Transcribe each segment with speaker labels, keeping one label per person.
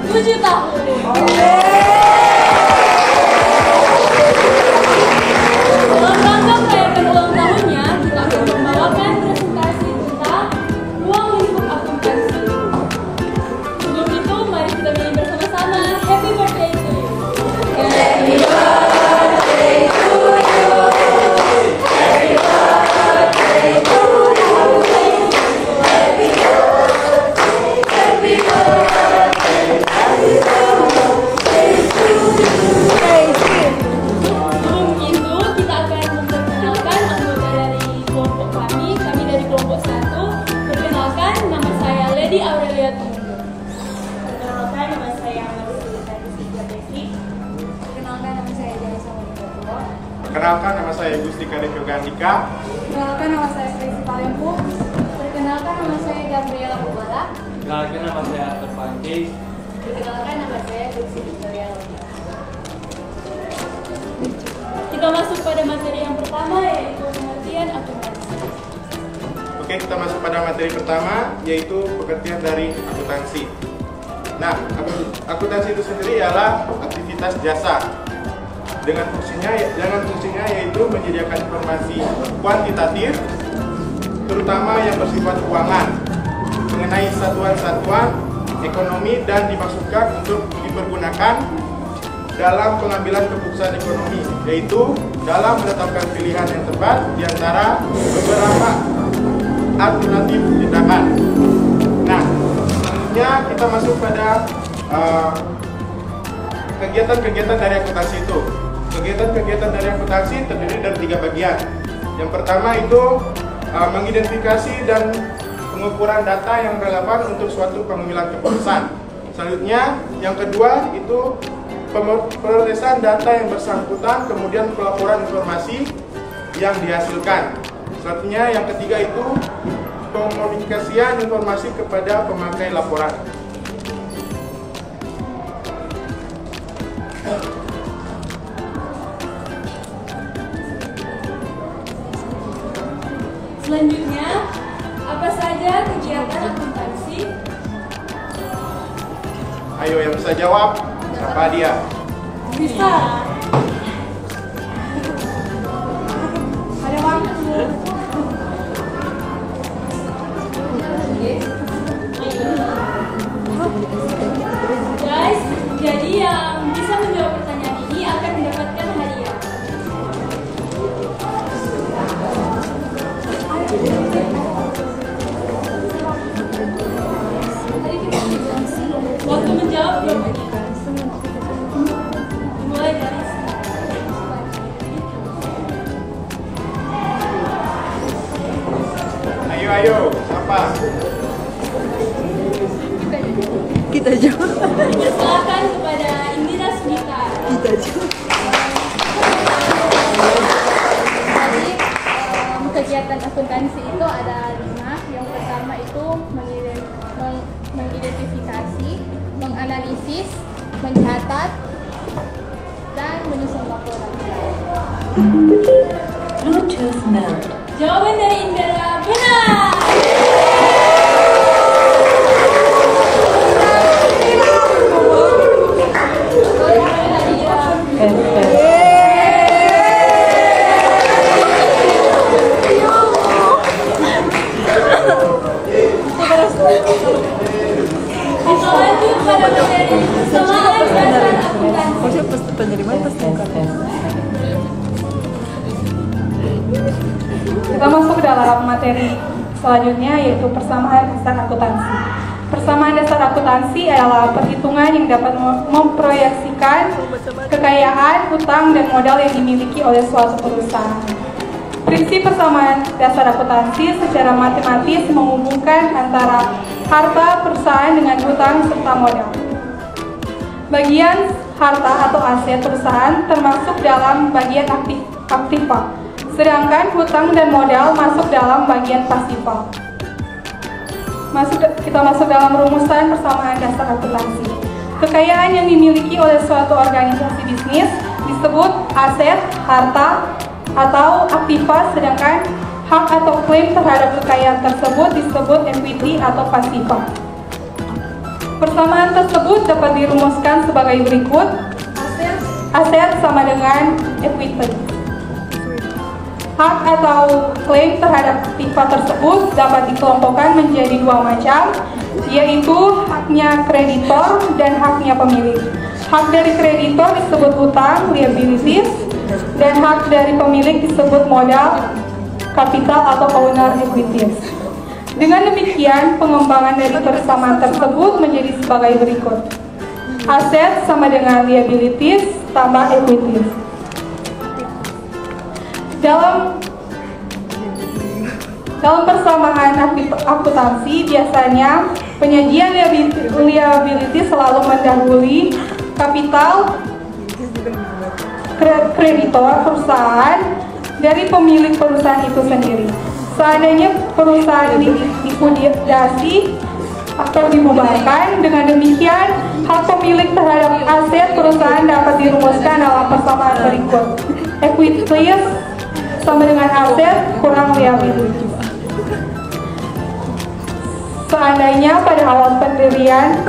Speaker 1: 7 tahun. Dalam rangka merayakan ulang tahunnya, kita akan membawakan presentasi tentang ruang lingkup akuntansi. Sebelum itu, mari kita nyanyi bersama-sama Happy Birthday to you. Happy birthday to you. Happy birthday to you. Happy birthday, happy birthday, happy birthday to you. Sebelum itu, kita akan memperkenalkan anggota dari kelompok kami dari kelompok 1. Perkenalkan, nama saya Lady Aurelia Tumenggung.
Speaker 2: Perkenalkan, nama saya Marisa Desi.
Speaker 3: Perkenalkan, nama saya Jaya Samuel.
Speaker 4: Perkenalkan, nama saya Gusti Kadek Yogandika.
Speaker 3: Perkenalkan, nama saya Sri Palempu. Perkenalkan, nama saya Gabriela Bubala.
Speaker 5: Perkenalkan, nama saya Arthur Panji.
Speaker 3: Perkenalkan, nama saya Desi Victoria.
Speaker 1: Kita masuk pada materi yang pertama, yaitu pengertian akuntansi.
Speaker 4: Oke, kita masuk pada materi pertama, yaitu pengertian dari akuntansi. Nah, akuntansi itu sendiri ialah aktivitas jasa dengan fungsinya yaitu menyediakan informasi kuantitatif, terutama yang bersifat keuangan, mengenai satuan-satuan ekonomi dan dimaksudkan untuk dipergunakan dalam pengambilan keputusan ekonomi, yaitu dalam menetapkan pilihan yang tepat di antara beberapa alternatif tindakan. Nah, selanjutnya kita masuk pada kegiatan-kegiatan dari akuntansi itu. Kegiatan-kegiatan dari akuntansi terdiri dari 3 bagian. Yang pertama itu mengidentifikasi dan pengukuran data yang relevan untuk suatu pengambilan keputusan. Selanjutnya, yang kedua itu perolehan data yang bersangkutan, kemudian pelaporan informasi yang dihasilkan. Selanjutnya, yang ketiga itu komunikasian informasi kepada pemakai laporan.
Speaker 1: Selanjutnya, apa saja kegiatan akuntansi?
Speaker 4: Ayo yang bisa jawab, siapa dia?
Speaker 1: Bisa.
Speaker 3: Ada waktu.
Speaker 1: Guys, jadi yang bisa menjawab pertanyaan ini akan mendapatkan hadiah. Waktu menjawab belum banyak. Mulai dari
Speaker 4: Ayo, siapa?
Speaker 6: Kita jawab.
Speaker 1: Silakan kepada Indira Sugita.
Speaker 6: Kita jawab.
Speaker 3: Jadi kegiatan akuntansi itu ada 5. Yang pertama itu mengidentifikasi, menganalisis, mencatat, dan menyusun laporan.
Speaker 6: Bluetooth mode.
Speaker 1: Jawaban dari Indira benar. Kita lanjut pada materi kesamaan dasar akuntansi.
Speaker 6: Penerimaan pasti bukan.
Speaker 2: Kita masuk dalam materi selanjutnya, yaitu persamaan dasar akuntansi. Persamaan dasar akuntansi adalah perhitungan yang dapat memproyeksikan kekayaan, utang, dan modal yang dimiliki oleh suatu perusahaan. Prinsip persamaan dasar akuntansi secara matematis menghubungkan antara harta perusahaan dengan utang serta modal. Bagian harta atau aset perusahaan termasuk dalam bagian aktiva, sedangkan hutang dan modal masuk dalam bagian pasifa. Kita masuk dalam rumusan persamaan dasar akuntansi. Kekayaan yang dimiliki oleh suatu organisasi bisnis disebut aset, harta, atau aktiva, sedangkan hak atau klaim terhadap kekayaan tersebut disebut equity atau pasifa. Persamaan tersebut dapat dirumuskan sebagai berikut. Aset sama dengan equity. Hak atau klaim terhadap aktiva tersebut dapat dikelompokkan menjadi dua macam, yaitu haknya kreditor dan haknya pemilik. Hak dari kreditor disebut utang, liabilities, dan hak dari pemilik disebut modal, kapital atau owner equities. Dengan demikian, pengembangan dari persamaan tersebut menjadi sebagai berikut. Aset sama dengan liabilities tambah equities. Dalam persamaan akuntansi, biasanya penyajian liability selalu mendahului kapital kreditor perusahaan dari pemilik perusahaan itu sendiri. Seandainya perusahaan likuidasi atau dibubarkan, dengan demikian hak pemilik terhadap aset perusahaan dapat dirumuskan dalam persamaan berikut. Equities sama dengan aset kurang liability. Seandainya pada awal pendirian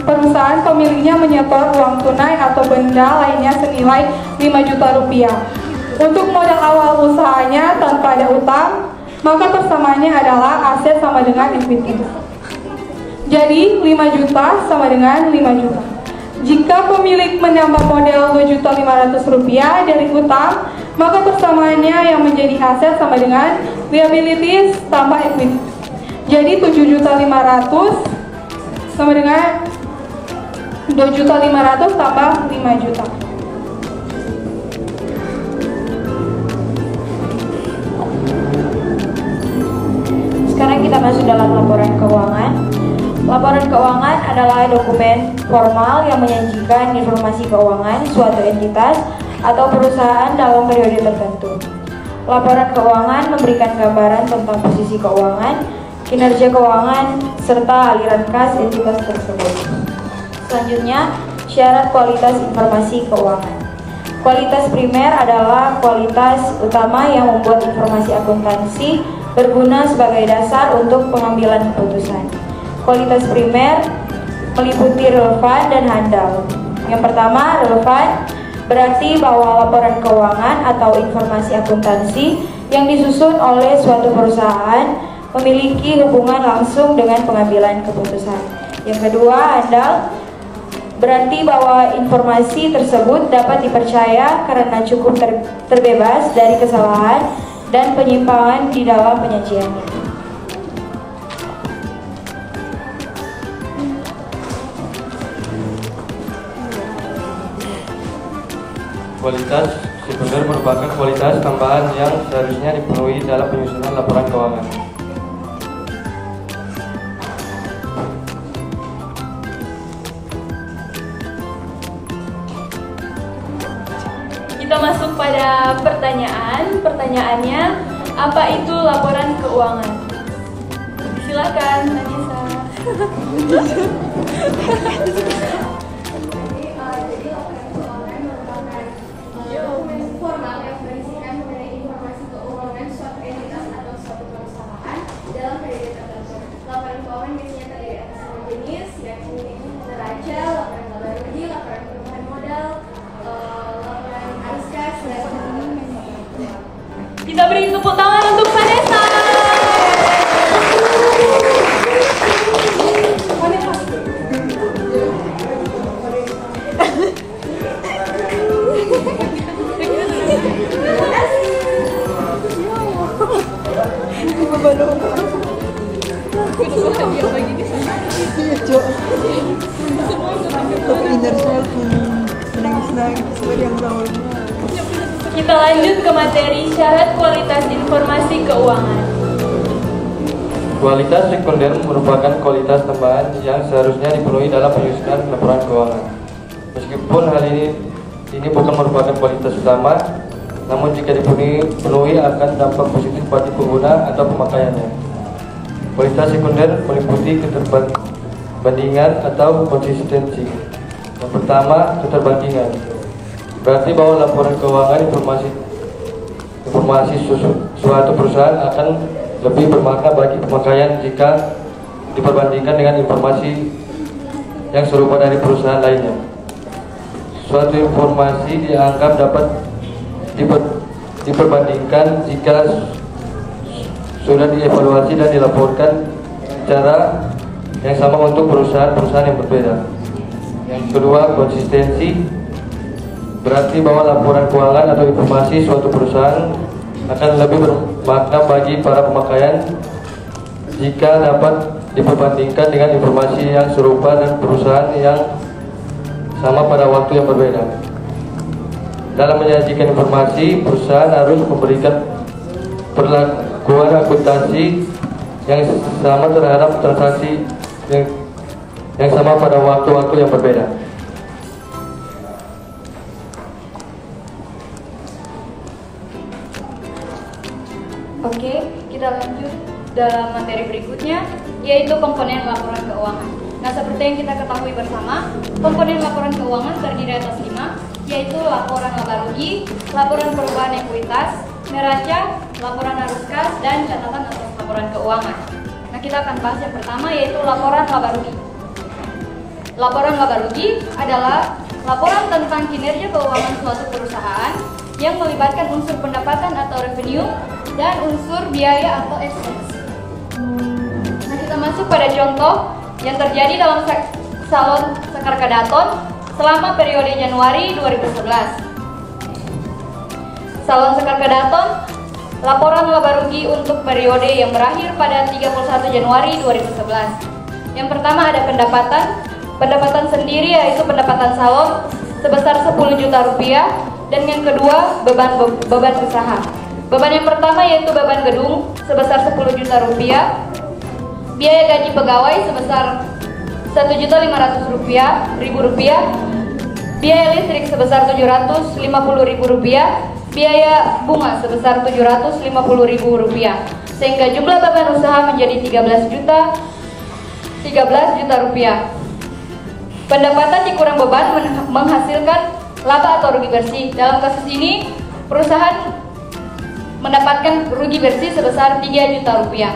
Speaker 2: perusahaan pemiliknya menyetor uang tunai atau benda lainnya senilai 5 juta rupiah untuk modal awal usahanya tanpa ada utang, maka persamaannya adalah aset sama dengan equity. Jadi 5 juta sama dengan 5 juta. Jika pemilik menambah modal 2.500.000 rupiah dari utang, maka persamaannya yang menjadi aset sama dengan liabilities tambah equity. Jadi 7.500.000 sama dengan 2.500.000 tambah 5 juta.
Speaker 7: Sekarang kita masuk dalam laporan keuangan. Laporan keuangan adalah dokumen formal yang menyajikan informasi keuangan suatu entitas atau perusahaan dalam periode tertentu. Laporan keuangan memberikan gambaran tentang posisi keuangan, kinerja keuangan, serta aliran kas entitas tersebut. Selanjutnya, syarat kualitas informasi keuangan. Kualitas primer adalah kualitas utama yang membuat informasi akuntansi berguna sebagai dasar untuk pengambilan keputusan. Kualitas primer meliputi relevan dan handal. Yang pertama, relevan berarti bahwa laporan keuangan atau informasi akuntansi yang disusun oleh suatu perusahaan memiliki hubungan langsung dengan pengambilan keputusan. Yang kedua, handal berarti bahwa informasi tersebut dapat dipercaya karena cukup terbebas dari kesalahan dan penyimpangan di dalam penyajiannya.
Speaker 5: Kualitas sekunder merupakan kualitas tambahan yang seharusnya dipenuhi dalam penyusunan laporan keuangan.
Speaker 1: Kita masuk pada pertanyaan. Pertanyaannya, apa itu laporan keuangan? Silakan, Anissa.
Speaker 3: Formal yang berisikan mengenai informasi keuangan suatu entitas atau suatu perusahaan dalam periode tertentu. Laporan keuangan biasanya terdiri atas dua jenis, yakni neraca, laporan laba rugi, laporan perubahan modal, laporan arus kas, dan
Speaker 1: Kita beri tepuk tangan untuk Vanessa. Kita lanjut ke materi syarat kualitas informasi keuangan.
Speaker 5: Kualitas sekunder merupakan kualitas tambahan yang seharusnya dipenuhi dalam penyusunan laporan keuangan. Meskipun hal ini bukan merupakan kualitas utama, namun jika dipenuhi akan dampak positif bagi pengguna atau pemakaiannya. Kualitas sekunder meliputi keterbandingan atau konsistensi. Yang pertama, keterbandingan. Berarti bahwa laporan keuangan informasi suatu perusahaan akan lebih bermakna bagi pemakaian jika diperbandingkan dengan informasi yang serupa dari perusahaan lainnya. Suatu informasi dianggap dapat diperbandingkan jika sudah dievaluasi dan dilaporkan cara yang sama untuk perusahaan-perusahaan yang berbeda. Yang kedua, konsistensi, berarti bahwa laporan keuangan atau informasi suatu perusahaan akan lebih bermakna bagi para pemakaian jika dapat diperbandingkan dengan informasi yang serupa dan perusahaan yang sama pada waktu yang berbeda. Dalam menyajikan informasi, perusahaan harus memberikan perlakuan akuntansi yang sama terhadap transaksi yang sama pada waktu-waktu yang berbeda.
Speaker 7: Oke, kita lanjut dalam materi berikutnya, yaitu komponen laporan keuangan. Nah, seperti yang kita ketahui bersama, komponen laporan keuangan terdiri atas 5, yaitu laporan laba rugi, laporan perubahan ekuitas, neraca, laporan arus kas, dan catatan atas laporan keuangan. Nah, kita akan bahas yang pertama, yaitu laporan laba rugi. Laporan laba rugi adalah laporan tentang kinerja keuangan suatu perusahaan yang melibatkan unsur pendapatan atau revenue dan unsur biaya atau expense. Nah, kita masuk pada contoh yang terjadi dalam Salon Sekar Kadaton selama periode Januari 2011. Salon Sekar Kadaton, laporan laba rugi untuk periode yang berakhir pada 31 Januari 2011. Yang pertama ada pendapatan sendiri, yaitu pendapatan salon sebesar 10 juta rupiah, dan yang kedua beban usaha. Beban yang pertama yaitu beban gedung sebesar 10 juta rupiah, biaya gaji pegawai sebesar 1.500.000 rupiah, biaya listrik sebesar 750.000 rupiah, biaya bunga sebesar 750.000 rupiah, sehingga jumlah beban usaha menjadi 13 juta rupiah. Pendapatan dikurang beban menghasilkan laba atau rugi bersih. Dalam kasus ini, perusahaan mendapatkan rugi bersih sebesar 3 juta rupiah.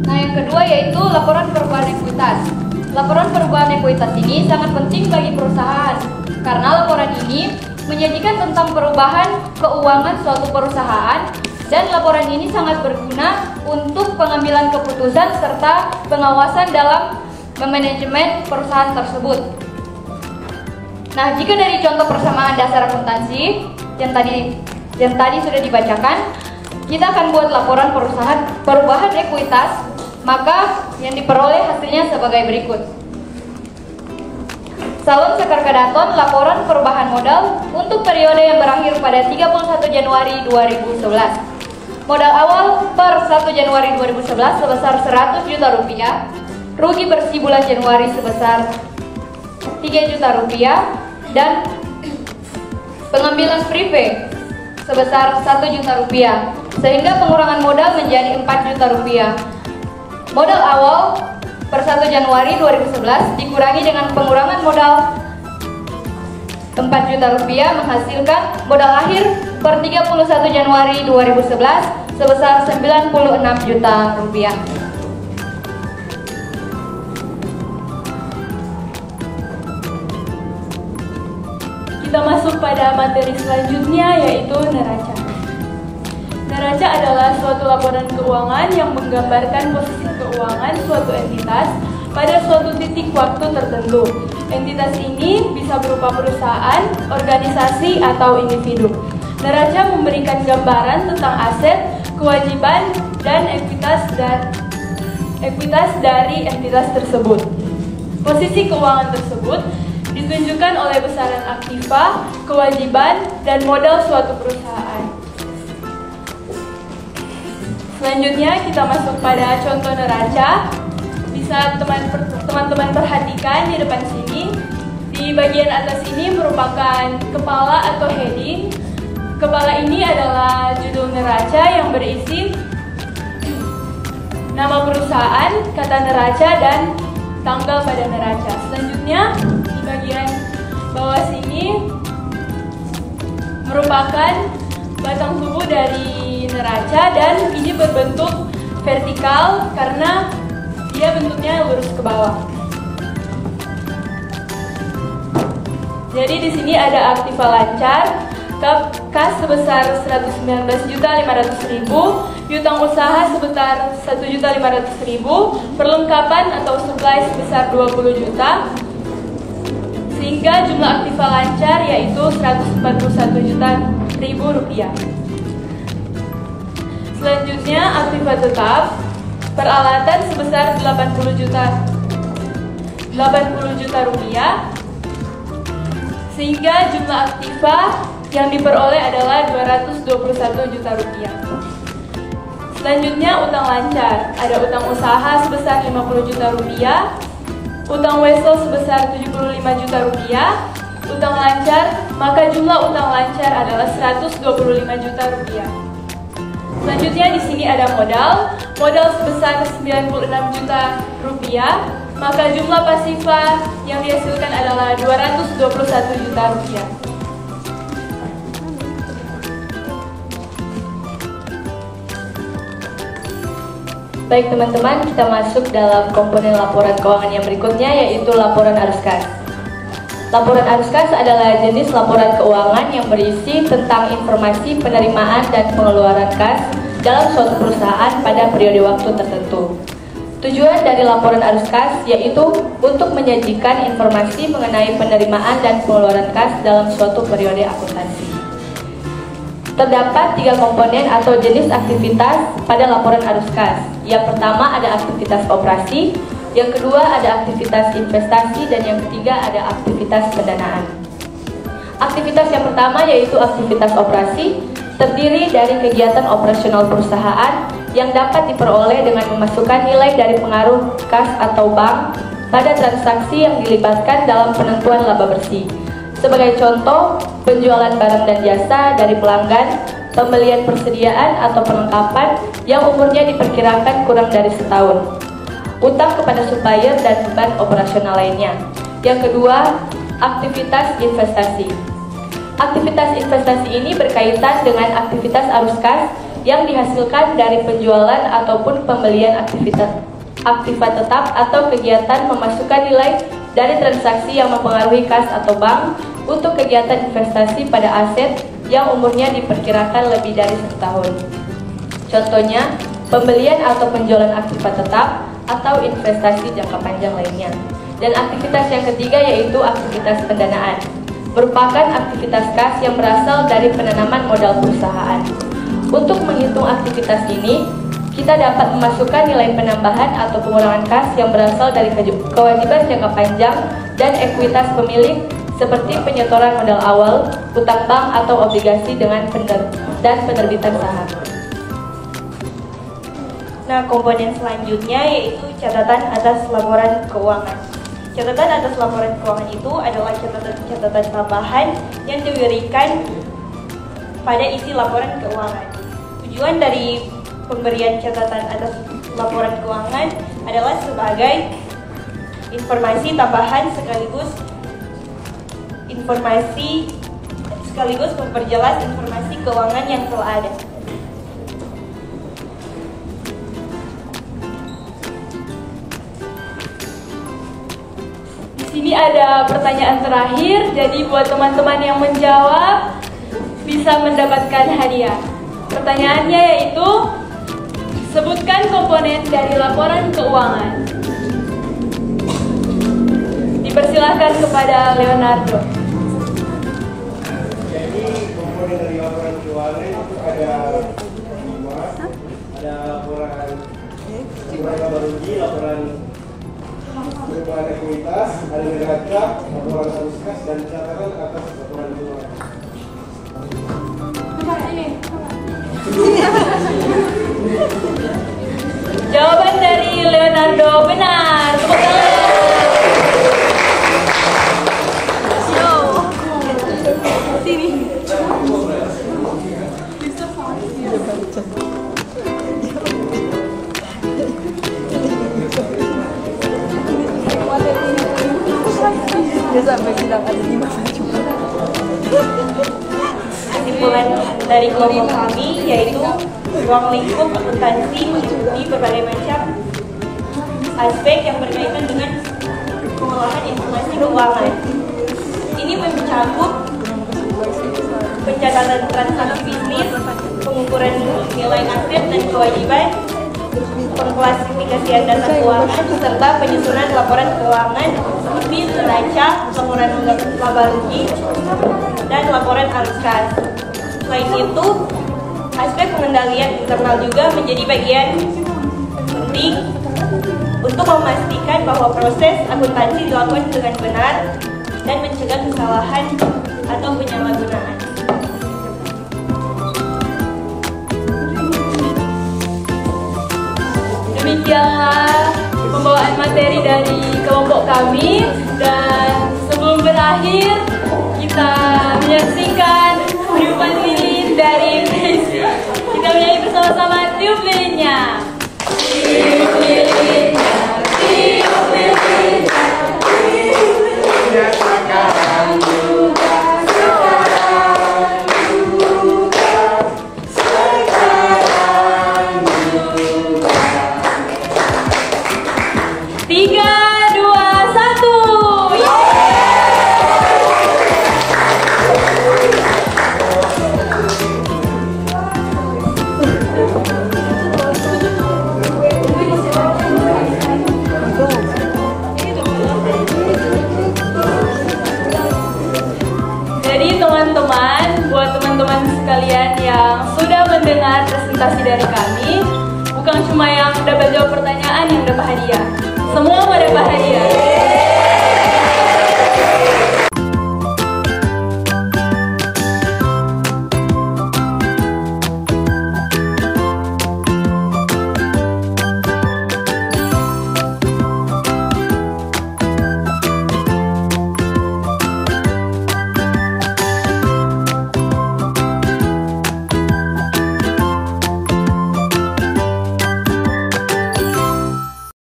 Speaker 7: Nah, yang kedua yaitu laporan perubahan ekuitas. Laporan perubahan ekuitas ini sangat penting bagi perusahaan karena laporan ini menyajikan tentang perubahan keuangan suatu perusahaan, dan laporan ini sangat berguna untuk pengambilan keputusan serta pengawasan dalam manajemen perusahaan tersebut. Nah, jika dari contoh persamaan dasar akuntansi yang tadi sudah dibacakan, kita akan buat laporan perubahan ekuitas, maka yang diperoleh hasilnya sebagai berikut. Salon Sekar Kadaton, laporan perubahan modal untuk periode yang berakhir pada 31 Januari 2011. Modal awal per 1 Januari 2011 sebesar 100 juta rupiah, rugi bersih bulan Januari sebesar 3 juta rupiah, dan pengambilan prepay sebesar 1 juta rupiah, sehingga pengurangan modal menjadi 4 juta rupiah. Modal awal per 1 Januari 2011 dikurangi dengan pengurangan modal 4 juta rupiah menghasilkan modal akhir per 31 Januari 2011 sebesar 96 juta rupiah.
Speaker 1: Kita masuk pada materi selanjutnya, yaitu neraca. Neraca adalah suatu laporan keuangan yang menggambarkan posisi keuangan suatu entitas pada suatu titik waktu tertentu. Entitas ini bisa berupa perusahaan, organisasi, atau individu. Neraca memberikan gambaran tentang aset, kewajiban, dan ekuitas dari entitas tersebut. Posisi keuangan tersebut ditunjukkan oleh besaran aktiva, kewajiban, dan modal suatu perusahaan. Selanjutnya kita masuk pada contoh neraca. Bisa teman-teman perhatikan di depan sini. Di bagian atas ini merupakan kepala atau heading. Kepala ini adalah judul neraca yang berisi nama perusahaan, kata neraca, dan tanggal pada neraca. Selanjutnya di bagian bawah sini merupakan batang tubuh dari neraca, dan ini berbentuk vertikal karena dia bentuknya lurus ke bawah. Jadi di sini ada aktiva lancar, kas sebesar 119.500.000, piutang usaha sebesar 1.500.000, perlengkapan atau supply sebesar 20 juta, sehingga jumlah aktiva lancar yaitu 141 juta rupiah. Selanjutnya aktiva tetap, peralatan sebesar 80 juta rupiah, sehingga jumlah aktiva yang diperoleh adalah 221 juta rupiah. Selanjutnya utang lancar, ada utang usaha sebesar 50 juta rupiah, utang wesel sebesar 75 juta rupiah, utang lancar, maka jumlah utang lancar adalah 125 juta rupiah. Selanjutnya di sini ada modal sebesar 96 juta rupiah, maka jumlah pasifa yang dihasilkan adalah 221 juta rupiah.
Speaker 7: Baik teman-teman, kita masuk dalam komponen laporan keuangan yang berikutnya, yaitu laporan arus kas. Laporan arus kas adalah jenis laporan keuangan yang berisi tentang informasi penerimaan dan pengeluaran kas dalam suatu perusahaan pada periode waktu tertentu. Tujuan dari laporan arus kas yaitu untuk menyajikan informasi mengenai penerimaan dan pengeluaran kas dalam suatu periode akuntansi. Terdapat 3 komponen atau jenis aktivitas pada laporan arus kas. Yang pertama ada aktivitas operasi, yang kedua ada aktivitas investasi, dan yang ketiga ada aktivitas pendanaan. Aktivitas yang pertama yaitu aktivitas operasi, terdiri dari kegiatan operasional perusahaan yang dapat diperoleh dengan memasukkan nilai dari pengaruh kas atau bank pada transaksi yang dilibatkan dalam penentuan laba bersih. Sebagai contoh, penjualan barang dan jasa dari pelanggan, pembelian persediaan atau perlengkapan yang umurnya diperkirakan kurang dari setahun, utang kepada supplier, dan beban operasional lainnya. Yang kedua, aktivitas investasi. Aktivitas investasi ini berkaitan dengan aktivitas arus kas yang dihasilkan dari penjualan ataupun pembelian aktiva tetap atau kegiatan memasukkan nilai dari transaksi yang mempengaruhi kas atau bank untuk kegiatan investasi pada aset yang umurnya diperkirakan lebih dari 1 tahun. Contohnya, pembelian atau penjualan aktiva tetap atau investasi jangka panjang lainnya. Dan aktivitas yang ketiga yaitu aktivitas pendanaan, merupakan aktivitas kas yang berasal dari penanaman modal perusahaan. Untuk menghitung aktivitas ini, kita dapat memasukkan nilai penambahan atau pengurangan kas yang berasal dari kewajiban jangka panjang dan ekuitas pemilik seperti penyetoran modal awal, utang bank atau obligasi dan penerbitan saham. Nah, komponen selanjutnya yaitu catatan atas laporan keuangan. Catatan atas laporan keuangan itu adalah catatan tambahan yang diberikan pada isi laporan keuangan. Tujuan dari pemberian catatan atas laporan keuangan adalah sebagai informasi tambahan sekaligus memperjelas informasi keuangan yang telah ada.
Speaker 1: Di sini ada pertanyaan terakhir, jadi buat teman-teman yang menjawab bisa mendapatkan hadiah. Pertanyaannya yaitu, sebutkan komponen dari laporan keuangan. Dipersilahkan kepada Leonardo.
Speaker 4: Jadi komponen dari laporan keuangan itu ada 5, ada laporan laba rugi, laporan perubahan ekuitas, ada neraca, laporan arus kas, dan catatan atas laporan keuangan.
Speaker 1: Jawaban dari Leonardo benar. Tepuk tangan.
Speaker 6: Dia sampai bilang ada 5 juga.
Speaker 7: Kesimpulan dari kelompok kami yaitu ruang lingkup akuntansi meliputi berbagai macam aspek yang berkaitan dengan pengolahan informasi keuangan. Ini mencakup pencatatan transaksi bisnis, pengukuran nilai aset dan kewajiban, pengklasifikasian data keuangan, serta penyusunan laporan keuangan seperti neraca, laporan laba rugi, dan laporan arus kas. Selain itu, aspek pengendalian internal juga menjadi bagian penting untuk memastikan bahwa proses akuntansi dilakukan dengan benar dan mencegah kesalahan atau penyalahgunaan.
Speaker 1: Demikianlah pembawaan materi dari kelompok kami, dan sebelum berakhir kita menyaksikan tiupan lilin dari Messi. Kita menyanyi bersama-sama tiup lilinnya. Tiup lilinnya, tiup lilinnya, tiup lilinnya sekarang juga, sekarang juga, sekarang juga. 3, 2, 1. Jadi teman-teman, buat teman-teman sekalian yang sudah mendengar presentasi dari kami, bukan cuma yang dapat jawab pertanyaan yang dapat hadiah, semua pada hadiah.